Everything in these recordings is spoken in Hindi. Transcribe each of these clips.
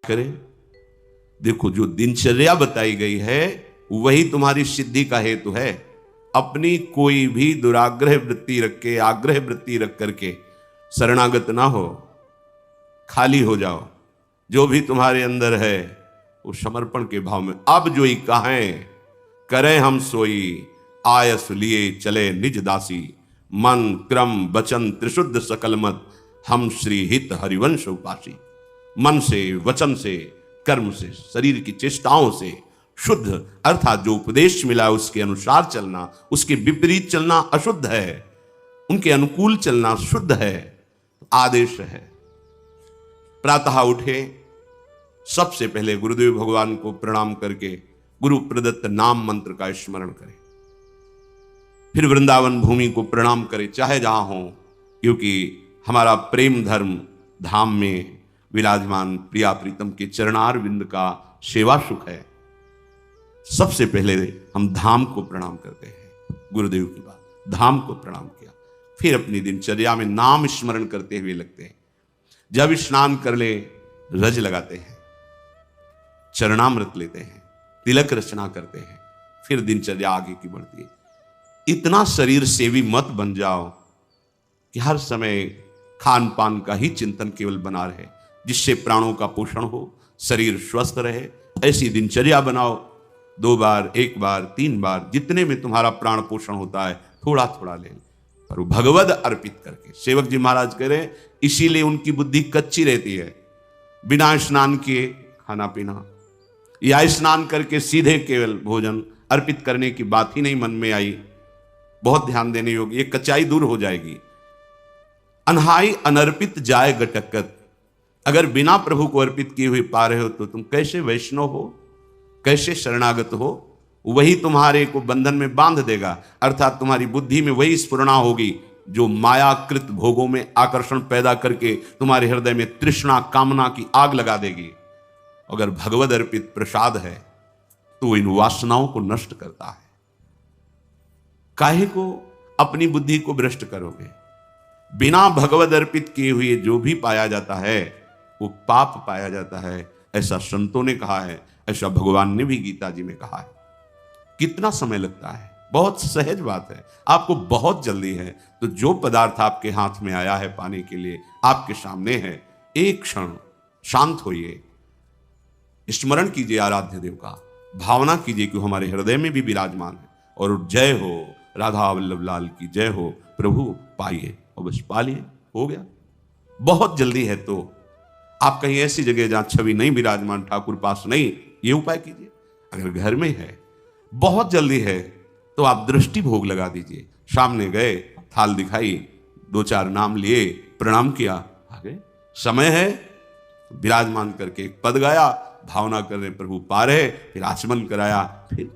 करें। देखो, जो दिनचर्या बताई गई है वही तुम्हारी सिद्धि का हेतु है। अपनी कोई भी दुराग्रह वृत्ति रख के, आग्रह वृत्ति रख करके शरणागत ना हो, खाली हो जाओ। जो भी तुम्हारे अंदर है वो समर्पण के भाव में। अब जो ही कहें करें हम सोई, आयस लिए चले निज दासी। मन क्रम वचन त्रिशुद्ध सकल मत, हम श्री हित हरिवंश उपासी। मन से, वचन से, कर्म से, शरीर की चेष्टाओं से शुद्ध, अर्थात जो उपदेश मिला उसके अनुसार चलना, उसके विपरीत चलना अशुद्ध है, उनके अनुकूल चलना शुद्ध है, आदेश है। प्रातः उठे, सबसे पहले गुरुदेव भगवान को प्रणाम करके गुरु प्रदत्त नाम मंत्र का स्मरण करें। फिर वृंदावन भूमि को प्रणाम करें, चाहे जहां हो, क्योंकि हमारा प्रेम धर्म धाम में विराजमान प्रिया प्रीतम के चरणार बिंद का सेवा सुख है। सबसे पहले हम धाम को प्रणाम करते हैं। गुरुदेव की बात, धाम को प्रणाम किया, फिर अपनी दिनचर्या में नाम स्मरण करते हुए लगते हैं। जब स्नान कर ले, रज लगाते हैं, चरणामृत लेते हैं, तिलक रचना करते हैं, फिर दिनचर्या आगे की बढ़ती है। इतना शरीर सेवी मत बन जाओ कि हर समय खान पान का ही चिंतन केवल बना रहे, जिससे प्राणों का पोषण हो, शरीर स्वस्थ रहे। ऐसी दिनचर्या बनाओ। 2 बार, 1 बार, 3 बार, जितने में तुम्हारा प्राण पोषण होता है थोड़ा थोड़ा ले, पर भगवद अर्पित करके। सेवक जी महाराज कह रहे, इसीलिए उनकी बुद्धि कच्ची रहती है। बिना स्नान किए खाना पीना, या स्नान करके सीधे केवल भोजन अर्पित करने की बात ही नहीं मन में आई। बहुत ध्यान देने योग्य, ये कच्चाई दूर हो जाएगी। अनहाई अनर्पित जाए गटकत। अगर बिना प्रभु को अर्पित किए हुए पा रहे हो तो तुम कैसे वैष्णव हो, कैसे शरणागत हो? वही तुम्हारे को बंधन में बांध देगा, अर्थात तुम्हारी बुद्धि में वही स्फुरणा होगी जो मायाकृत भोगों में आकर्षण पैदा करके तुम्हारे हृदय में तृष्णा कामना की आग लगा देगी। अगर भगवद अर्पित प्रसाद है तो इन वासनाओं को नष्ट करता है। काहे को अपनी बुद्धि को भ्रष्ट करोगे? बिना भगवद अर्पित किए हुए जो भी पाया जाता है वो पाप पाया जाता है, ऐसा संतों ने कहा है, ऐसा भगवान ने भी गीता जी में कहा है। कितना समय लगता है? बहुत सहज बात है, आपको बहुत जल्दी है। तो जो पदार्थ आपके हाथ में आया है पाने के लिए, आपके सामने है, एक क्षण शांत होइए, स्मरण कीजिए आराध्य देव का, भावना कीजिए कि हमारे हृदय में भी विराजमान है, और जय हो राधा वल्लभ लाल की जय हो। प्रभु पाइए और बस पा लिए, हो गया। बहुत जल्दी है तो आप कहीं ऐसी जगह जहां छवि नहीं विराजमान, ठाकुर पास नहीं, ये उपाय कीजिए। अगर घर में है, बहुत जल्दी है तो आप दृष्टि भोग लगा दीजिए। सामने गए, थाल दिखाई, 2-4 नाम लिए, प्रणाम किया, आ गए। समय है विराजमान करके एक पद गाया, भावना कर रहे प्रभु पा रहे, फिर आचमन कराया, फिर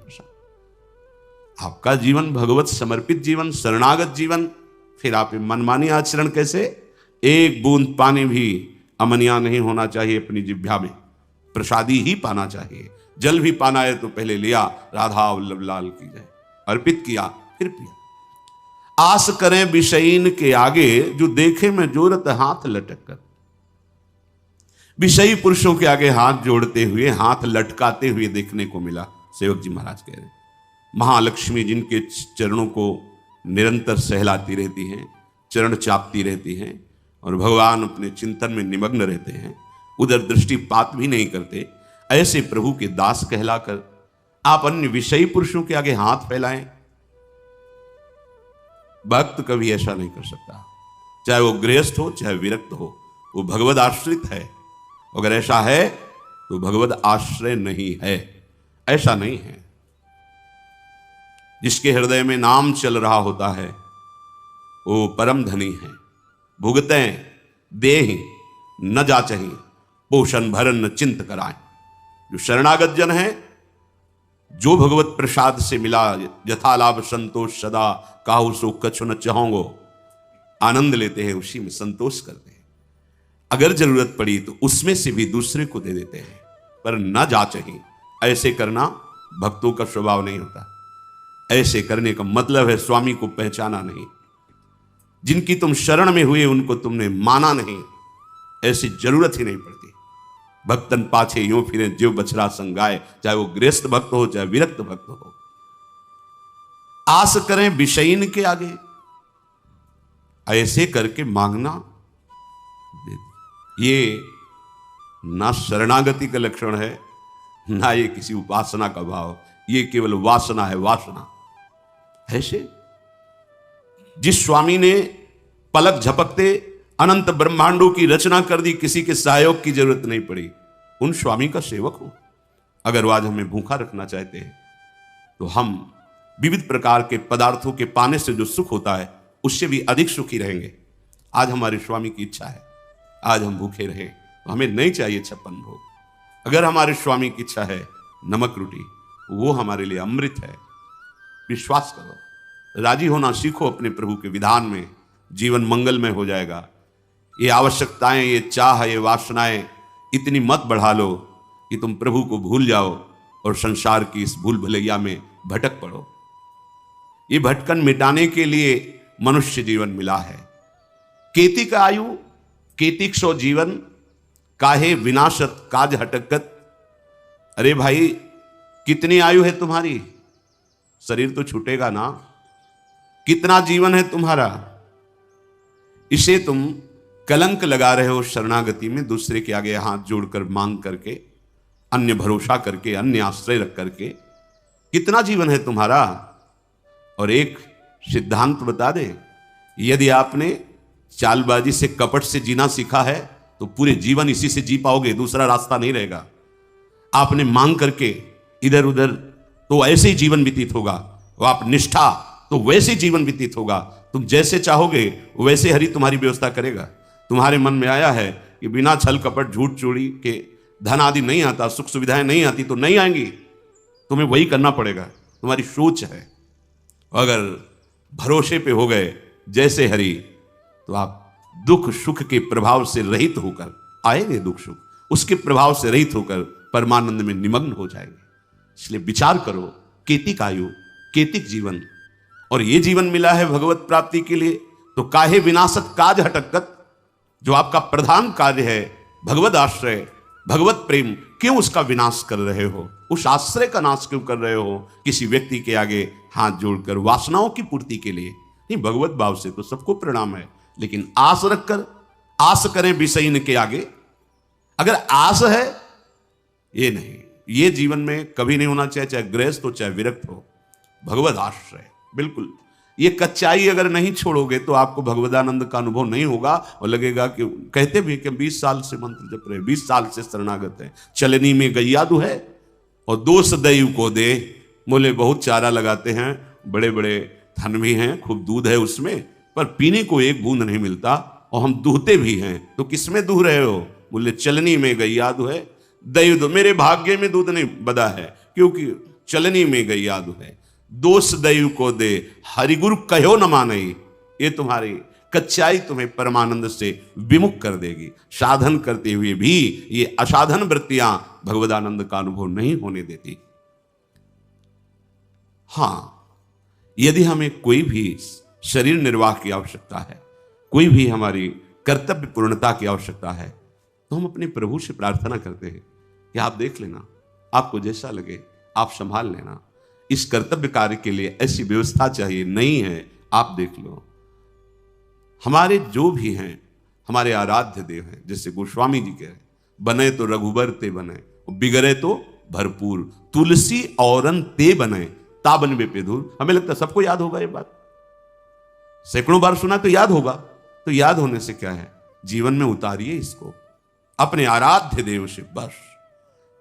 आपका जीवन भगवत समर्पित जीवन, शरणागत जीवन। फिर आप मनमानी आचरण कैसे? एक बूंद पानी भी अमनिया नहीं होना चाहिए अपनी जिह्वा में, प्रसादी ही पाना चाहिए। जल भी पाना है तो पहले लिया, राधा वल्लभ लाल की जय, अर्पित किया, फिर पिया। आस करें विषयीन के आगे, जो देखे में जोरत हाथ लटक कर। विषयी पुरुषों के आगे हाथ जोड़ते हुए, हाथ लटकाते हुए देखने को मिला। सेवक जी महाराज कह रहे, महालक्ष्मी जिनके चरणों को निरंतर सहलाती रहती हैं, चरण चापती रहती हैं, और भगवान अपने चिंतन में निमग्न रहते हैं, उधर दृष्टिपात भी नहीं करते, ऐसे प्रभु के दास कहलाकर आप अन्य विषयी पुरुषों के आगे हाथ फैलाएं? भक्त कभी ऐसा नहीं कर सकता, चाहे वो गृहस्थ हो चाहे विरक्त हो, वो भगवद आश्रित है। अगर ऐसा है तो भगवद आश्रय नहीं है, ऐसा नहीं है। जिसके हृदय में नाम चल रहा होता है वो परम धनी है। भुगतें देहि न जाचहि, पोषण भरन न चिंत कराएं। जो शरणागत जन है, जो भगवत प्रसाद से मिला, यथा लाभ संतोष सदा, काहू सो कछु न चाहोंगो, आनंद लेते हैं, उसी में संतोष करते हैं। अगर जरूरत पड़ी तो उसमें से भी दूसरे को दे देते हैं, पर न जाचहि। ऐसे करना भक्तों का स्वभाव नहीं होता। ऐसे करने का मतलब है स्वामी को पहचाना नहीं। जिनकी तुम शरण में हुए उनको तुमने माना नहीं, ऐसी जरूरत ही नहीं पड़ती। भक्तन पाछे यूं फिरे जीव बछड़ा संगाए, चाहे वो गृहस्थ भक्त हो चाहे विरक्त भक्त हो। आस करें विषयीन के आगे, ऐसे करके मांगना ये ना शरणागति का लक्षण है, ना ये किसी उपासना का भाव, ये केवल वासना है, वासना। ऐसे जिस स्वामी ने पलक झपकते अनंत ब्रह्मांडों की रचना कर दी, किसी के सहयोग की जरूरत नहीं पड़ी, उन स्वामी का सेवक हो। अगर वो आज हमें भूखा रखना चाहते हैं तो हम विविध प्रकार के पदार्थों के पाने से जो सुख होता है उससे भी अधिक सुखी रहेंगे। आज हमारे स्वामी की इच्छा है आज हम भूखे रहें, तो हमें नहीं चाहिए 56 भोग। अगर हमारे स्वामी की इच्छा है नमक रोटी, वो हमारे लिए अमृत है। विश्वास करो, राजी होना सीखो अपने प्रभु के विधान में, जीवन मंगलमय हो जाएगा। ये आवश्यकताएं, ये चाह, ये वासनाएं इतनी मत बढ़ा लो कि तुम प्रभु को भूल जाओ और संसार की इस भूल भुलैया में भटक पड़ो। ये भटकन मिटाने के लिए मनुष्य जीवन मिला है। केतिक आयु केतिक सो जीवन, काहे विनाशत काज हटकत। अरे भाई, कितनी आयु है तुम्हारी? शरीर तो छूटेगा ना। कितना जीवन है तुम्हारा? इसे तुम कलंक लगा रहे हो शरणागति में, दूसरे के आगे हाथ जोड़कर मांग करके, अन्य भरोसा करके, अन्य आश्रय रख करके। कितना जीवन है तुम्हारा? और एक सिद्धांत बता दे, यदि आपने चालबाजी से, कपट से जीना सीखा है तो पूरे जीवन इसी से जी पाओगे, दूसरा रास्ता नहीं रहेगा। आपने मांग करके इधर उधर तो ऐसे ही जीवन व्यतीत होगा, और आप निष्ठा तो वैसे जीवन व्यतीत होगा। तुम जैसे चाहोगे वैसे हरि तुम्हारी व्यवस्था करेगा। तुम्हारे मन में आया है कि बिना छल कपट झूठ चोरी के धन आदि नहीं आता, सुख सुविधाएं नहीं आती, तो नहीं आएंगी, तुम्हें वही करना पड़ेगा। तुम्हारी सोच है। अगर भरोसे पे हो गए जैसे हरि, तो आप दुख सुख के प्रभाव से रहित होकर आएंगे, दुख सुख उसके प्रभाव से रहित होकर परमानंद में निमग्न हो जाएंगे। इसलिए विचार करो, केतिक आयु केतिक जीवन, और ये जीवन मिला है भगवत प्राप्ति के लिए, तो काहे विनाशत काज हटकत। जो आपका प्रधान कार्य है भगवत आश्रय, भगवत प्रेम, क्यों उसका विनाश कर रहे हो? उस आश्रय का नाश क्यों कर रहे हो किसी व्यक्ति के आगे हाथ जोड़कर, वासनाओं की पूर्ति के लिए नहीं। भगवत भाव से तो सबको प्रणाम है, लेकिन आस रखकर, आस करें विषयीन के आगे। अगर आस है, ये नहीं, ये जीवन में कभी नहीं होना चाहिए, चाहे गृहस्थ हो चाहे विरक्त हो। भगवत आश्रय बिल्कुल, ये कच्चाई अगर नहीं छोड़ोगे तो आपको भगवदानंद का अनुभव नहीं होगा, और लगेगा कि कहते भी कि 20 साल से मंत्र जप रहे, 20 साल से शरणागत है, चलनी में गैयादू है और दोष दैव को दे। बोले बहुत चारा लगाते हैं, बड़े बड़े थन भी हैं, खूब दूध है उसमें, पर पीने को एक बूंद नहीं मिलता, और हम दूहते भी हैं। तो किसमें दूह रहे हो? बोले चलनी में गैयादू है, दैव दो, मेरे भाग्य में दूध नहीं बदा है, क्योंकि चलनी में गैयादू है। दोष दैव को दे, हरिगुरु कहो न माने। ये तुम्हारी कच्चाई तुम्हें परमानंद से विमुख कर देगी। साधन करते हुए भी ये असाधन वृत्तियां भगवदानंद का अनुभव नहीं होने देती। हां, यदि हमें कोई भी शरीर निर्वाह की आवश्यकता है, कोई भी हमारी कर्तव्य पूर्णता की आवश्यकता है, तो हम अपने प्रभु से प्रार्थना करते हैं कि आप देख लेना, आपको जैसा लगे आप संभाल लेना। इस कर्तव्य कार्य के लिए ऐसी व्यवस्था चाहिए, नहीं है आप देख लो। हमारे जो भी हैं, हमारे आराध्य देव हैं, जैसे गोस्वामी जी कह रहे, बने तो रघुबर ते बने, बिगड़े तो भरपूर, तुलसी औरन ते बने, ताबन वे पे दूर। हमें लगता है सबको याद होगा ये बात, सैकड़ों बार सुना तो याद होगा। तो याद होने से क्या है, जीवन में उतारिए इसको अपने आराध्य देव से, बस।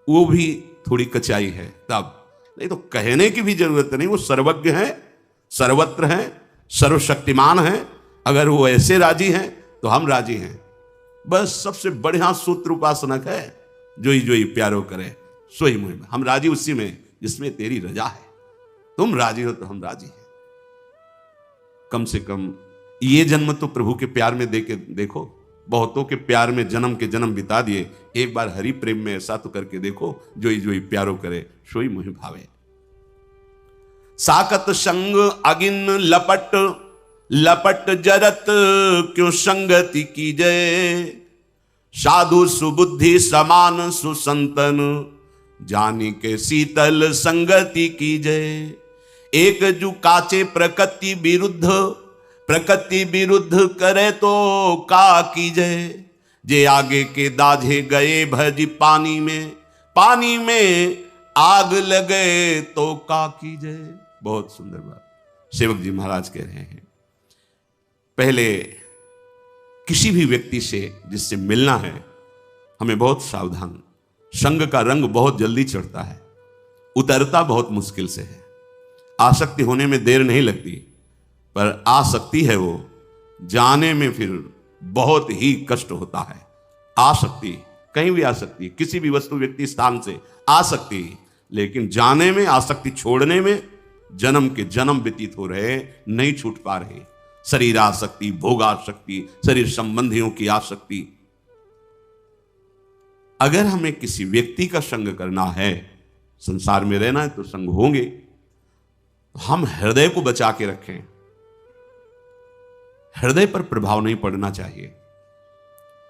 वो भी थोड़ी कचाई है तब, नहीं तो कहने की भी जरूरत नहीं। वो सर्वज्ञ हैं, सर्वत्र हैं, सर्वशक्तिमान हैं। अगर वो ऐसे राजी हैं तो हम राजी हैं। बस सबसे बढ़िया सूत्र उपासनक है, जो ही प्यारो करे सोई मुहिम। हम राजी उसी में जिसमें तेरी रजा है। तुम राजी हो तो हम राजी हैं। कम से कम ये जन्म तो प्रभु के प्यार में दे के देखो। बहुतों के प्यार में जन्म के जन्म बिता दिए, एक बार हरि प्रेम में ऐसा तो करके देखो, जो ही प्यारो करे सोई मुहि भावे। साकत संग अगिन लपट, लपट जरत क्यों संगति की जय। साधु सुबुद्धि समान सुसंतन, जानी के शीतल संगति कीजे। एक जू काचे प्रकृति विरुद्ध करे तो का कीजे। जे आगे के दाझे गए भज पानी में आग लगे तो का कीजे। बहुत सुंदर बात सेवक जी महाराज कह रहे हैं। पहले किसी भी व्यक्ति से जिससे मिलना है हमें बहुत सावधान। संग का रंग बहुत जल्दी चढ़ता है, उतरता बहुत मुश्किल से है। आसक्ति होने में देर नहीं लगती, पर आसक्ति है वो जाने में फिर बहुत ही कष्ट होता है। आसक्ति कहीं भी आ सकती है, किसी भी वस्तु व्यक्ति स्थान से आ सकती है, लेकिन जाने में, आसक्ति छोड़ने में जन्म के जन्म व्यतीत हो रहे, नहीं छूट पा रहे। शरीर आसक्ति, भोग आसक्ति, शरीर संबंधियों की आसक्ति। अगर हमें किसी व्यक्ति का संग करना है, संसार में रहना है तो संग होंगे, हम हृदय को बचा के रखें। हृदय पर प्रभाव नहीं पड़ना चाहिए।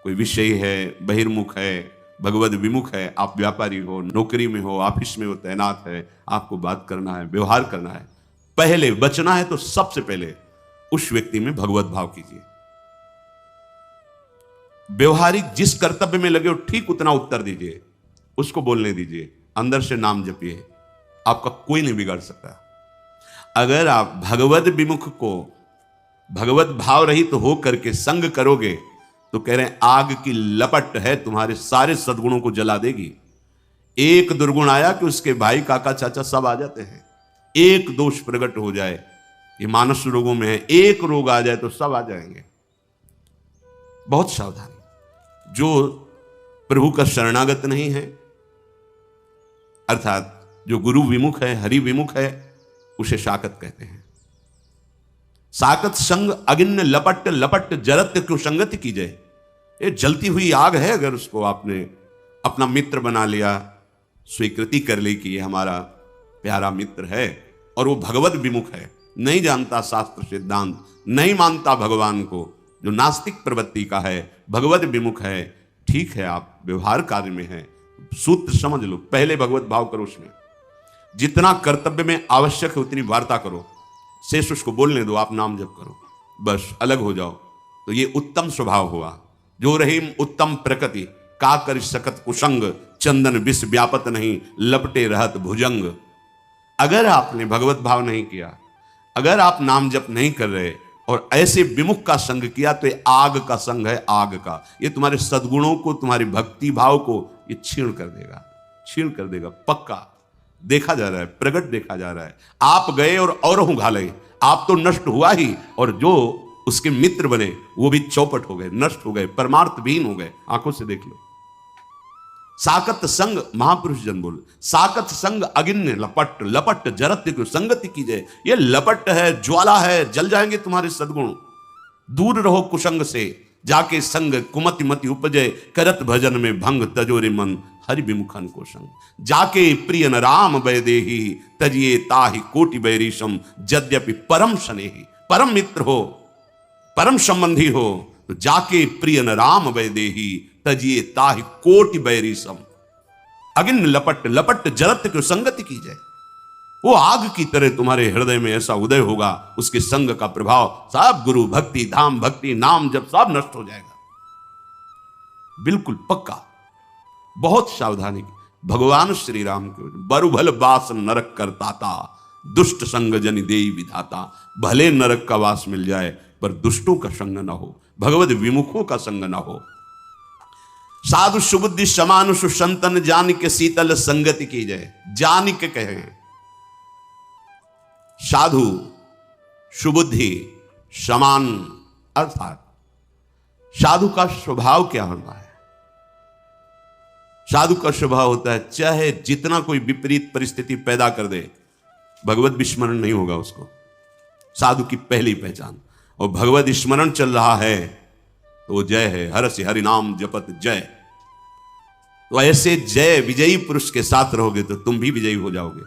कोई विषय है, बहिर्मुख है, भगवद विमुख है, आप व्यापारी हो, नौकरी में हो, ऑफिस में हो, तैनात है, आपको बात करना है, व्यवहार करना है, पहले बचना है तो सबसे पहले उस व्यक्ति में भगवत भाव कीजिए। व्यवहारिक जिस कर्तव्य में लगे हो ठीक उतना उत्तर दीजिए, उसको बोलने दीजिए, अंदर से नाम जपिए, आपका कोई नहीं बिगाड़ सकता। अगर आप भगवत विमुख को भगवत भाव रहित तो हो करके संग करोगे तो कह रहे हैं आग की लपट है, तुम्हारे सारे सद्गुणों को जला देगी। एक दुर्गुण आया कि उसके भाई, काका, चाचा सब आ जाते हैं। एक दोष प्रकट हो जाए, ये मानस रोगों में है, एक रोग आ जाए तो सब आ जाएंगे। बहुत सावधानी। जो प्रभु का शरणागत नहीं है, अर्थात जो गुरु विमुख है, हरि विमुख है, उसे शाकत कहते हैं। साकत संग अगिन्न लपट लपट जरत क्यों संगति कीजिए। ये जलती हुई आग है, अगर उसको आपने अपना मित्र बना लिया, स्वीकृति कर ली कि ये हमारा प्यारा मित्र है, और वो भगवत विमुख है, नहीं जानता शास्त्र सिद्धांत, नहीं मानता भगवान को, जो नास्तिक प्रवृत्ति का है, भगवत विमुख है, ठीक है, आप व्यवहार कार्य में है, सूत्र समझ लो, पहले भगवत भाव करो, उसमें जितना कर्तव्य में आवश्यक है उतनी वार्ता करो, शेष उसको बोलने दो, आप नाम जप करो, बस अलग हो जाओ। तो ये उत्तम स्वभाव हुआ। जो रहीम उत्तम प्रकृति, का कर सकत कुसंग, चंदन विष व्यापत नहीं, लपटे रहत भुजंग। अगर आपने भगवत भाव नहीं किया, अगर आप नाम जप नहीं कर रहे और ऐसे विमुख का संग किया, तो ये आग का संग है, आग का। ये तुम्हारे सद्गुणों को, तुम्हारी भक्ति भाव को ये क्षीण कर देगा, क्षीण कर देगा, पक्का देखा जा रहा है, प्रकट देखा जा रहा है। आप गए और घाले, आप तो नष्ट हुआ ही, और जो उसके मित्र बने वो भी चौपट हो गए, नष्ट हो गए, परमार्थ विहीन हो गए। आंखों से देख लो। साकत संग, महापुरुष जन बोल, साकत संग अगिन्य लपट लपट जरत क्यों संगति कीजिए। ये लपट है, ज्वाला है, जल जाएंगे तुम्हारे सद्गुण। दूर रहो कुसंग से, जाके संग कुमति मति उपजय, करत भजन में भंग तजोरे मन, हरि विमुखन को संग। जाके प्रिय न राम वैदेही, तजिए ताहि कोटि बैरीशम, यद्यपि परम स्नेही, परम मित्र हो, परम संबंधी हो, तो जाके प्रिय न राम वैदेही, तजिए ताहि कोटि बैरीशम। अगिन लपट लपट जरत क्यों संगति की जाए। वो आग की तरह तुम्हारे हृदय में ऐसा उदय होगा, उसके संग का प्रभाव सब गुरु भक्ति, धाम भक्ति, नाम जब सब नष्ट हो जाएगा, बिल्कुल पक्का। बहुत सावधानी। भगवान श्री राम के बरुभल बास नरक करताता, दुष्ट संग जनि देई विधाता। भले नरक का वास मिल जाए, पर दुष्टों का संग न हो, भगवत विमुखों का संग न हो। साधु सुबुद्धि समान सुसंतन, जान के शीतल संगति की जाए। जान के कहे साधु सुबुद्धि समान, अर्थात साधु का स्वभाव क्या होता है। साधु का स्वभाव होता है, चाहे जितना कोई विपरीत परिस्थिति पैदा कर दे, भगवत विस्मरण नहीं होगा उसको। साधु की पहली पहचान। और भगवत स्मरण चल रहा है तो वो जय है, हर से हरि नाम जपत जय। तो ऐसे जय विजयी पुरुष के साथ रहोगे तो तुम भी विजयी हो जाओगे।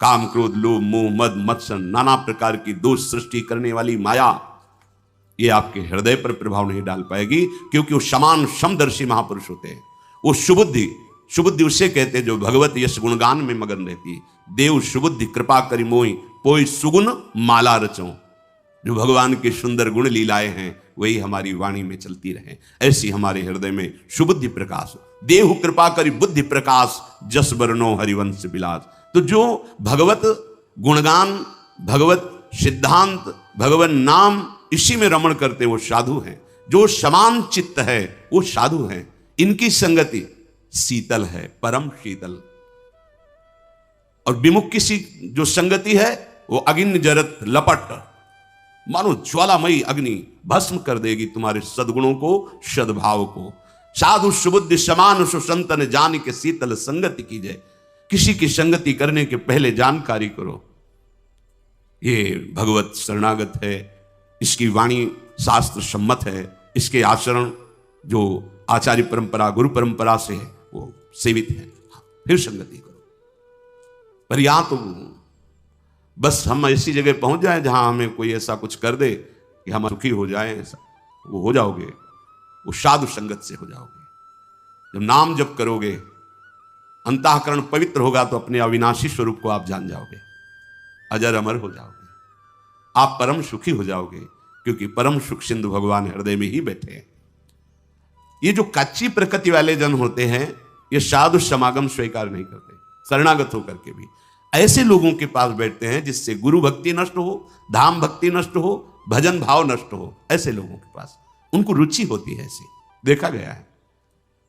काम क्रोध लोभ मोह मद मत्सर, नाना प्रकार की दोष सृष्टि करने वाली माया, ये आपके हृदय पर प्रभाव नहीं डाल पाएगी, क्योंकि वो समान समदर्शी महापुरुष होते हैं। वो सुबुद्धि उसे कहते हैं जो भगवत यश गुणगान में मगन रहती है। देव सुबुद्धि कृपा करी मोई, पोई सुगुण माला रचो। जो भगवान के सुंदर गुण लीलाएं हैं वही हमारी वाणी में चलती रहे, ऐसी हमारे हृदय में सुबुद्धि प्रकाश। देव कृपा करी बुद्धि प्रकाश, जस बरनो हरिवंश विलास। तो जो भगवत गुणगान, भगवत सिद्धांत, भगवत नाम इसी में रमण करते वो साधु हैं। जो समान चित्त है वो साधु हैं। इनकी संगति शीतल है, परम शीतल। और विमुख की जो संगति है वो अग्नि जरत लपट, मानो ज्वालामयी अग्नि भस्म कर देगी तुम्हारे सद्गुणों को, सद्भाव को। साधु सुबुद्धि समान सुसंतन जान के शीतल संगति कीजिए। किसी की संगति करने के पहले जानकारी करो। ये भगवत शरणागत है, इसकी वाणी शास्त्र सम्मत है, इसके आचरण जो आचार्य परंपरा गुरु परंपरा से है वो सेवित है, फिर संगति करो। पर यहां तो बस हम ऐसी जगह पहुंच जाएं जहां हमें कोई ऐसा कुछ कर दे कि हम सुखी हो जाएं, ऐसा वो हो जाओगे, वो साधु संगत से हो जाओगे। जब नाम जप करोगे, अंतःकरण पवित्र होगा तो अपने अविनाशी स्वरूप को आप जान जाओगे, अजर अमर हो जाओगे, आप परम सुखी हो जाओगे, क्योंकि परम सुख सिंधु भगवान हृदय में ही बैठे हैं। ये जो कच्ची प्रकृति वाले जन होते हैं ये साधु समागम स्वीकार नहीं करते, शरणागत होकर के भी ऐसे लोगों के पास बैठते हैं जिससे गुरु भक्ति नष्ट हो, धाम भक्ति नष्ट हो, भजन भाव नष्ट हो। ऐसे लोगों के पास उनको रुचि होती है, ऐसे देखा गया है।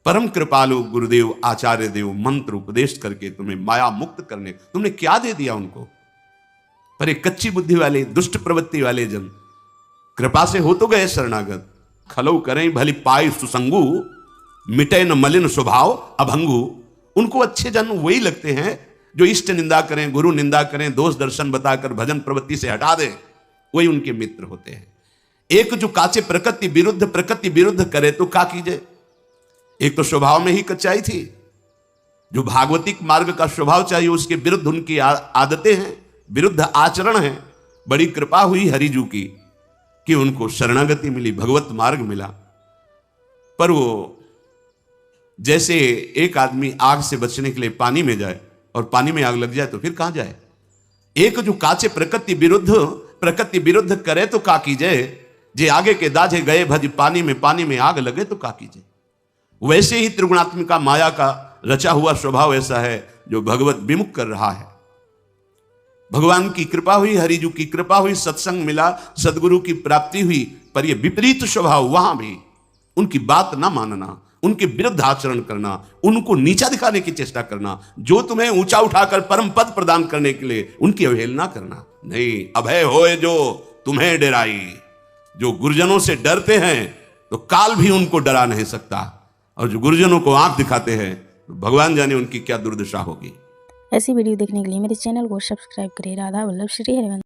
परम कृपालु गुरुदेव आचार्य देव मंत्र उपदेश करके तुम्हें माया मुक्त करने, तुमने क्या दे दिया उनको? पर एक कच्ची बुद्धि वाले, दुष्ट प्रवृत्ति वाले जन कृपा से हो तो गए शरणागत, खलौ करें भली पाई सुसंगु, मिटे न मलिन स्वभाव अभंगु। उनको अच्छे जन वही लगते हैं जो इष्ट निंदा करें, गुरु निंदा करें, दोष दर्शन बताकर भजन प्रवृत्ति से हटा दें, वही उनके मित्र होते हैं। एक जो काचे प्रकृति विरुद्ध करे तो क्या कीजिए? एक तो स्वभाव में ही कच्चाई थी, जो भागवतिक मार्ग का स्वभाव चाहिए उसके विरुद्ध उनकी आदतें हैं, विरुद्ध आचरण है। बड़ी कृपा हुई हरिजू की कि उनको शरणागति मिली, भगवत मार्ग मिला। पर वो जैसे एक आदमी आग से बचने के लिए पानी में जाए और पानी में आग लग जाए तो फिर कहां जाए? एक जो काचे प्रकृति विरुद्ध करे तो का कीजिए? जे आगे के दाझे गए भज पानी में आग लगे तो का कीजिए? वैसे ही त्रिगुणात्मिका माया का रचा हुआ स्वभाव ऐसा है जो भगवत विमुख कर रहा है। भगवान की कृपा हुई, हरिजू की कृपा हुई, सत्संग मिला, सदगुरु की प्राप्ति हुई, पर यह विपरीत स्वभाव वहां भी उनकी बात ना मानना, उनके विरुद्ध आचरण करना, उनको नीचा दिखाने की चेष्टा करना, जो तुम्हें ऊंचा उठाकर परम पद प्रदान करने के लिए उनकी अवहेलना करना। नहीं, अभय होए जो तुम्हें डराई। जो गुरुजनों से डरते हैं तो काल भी उनको डरा नहीं सकता, और जो गुरुजनों को आंख दिखाते हैं तो भगवान जाने उनकी क्या दुर्दशा होगी। ऐसी वीडियो देखने के लिए मेरे चैनल को सब्सक्राइब करें। राधा वल्लभ श्री हरिवंश।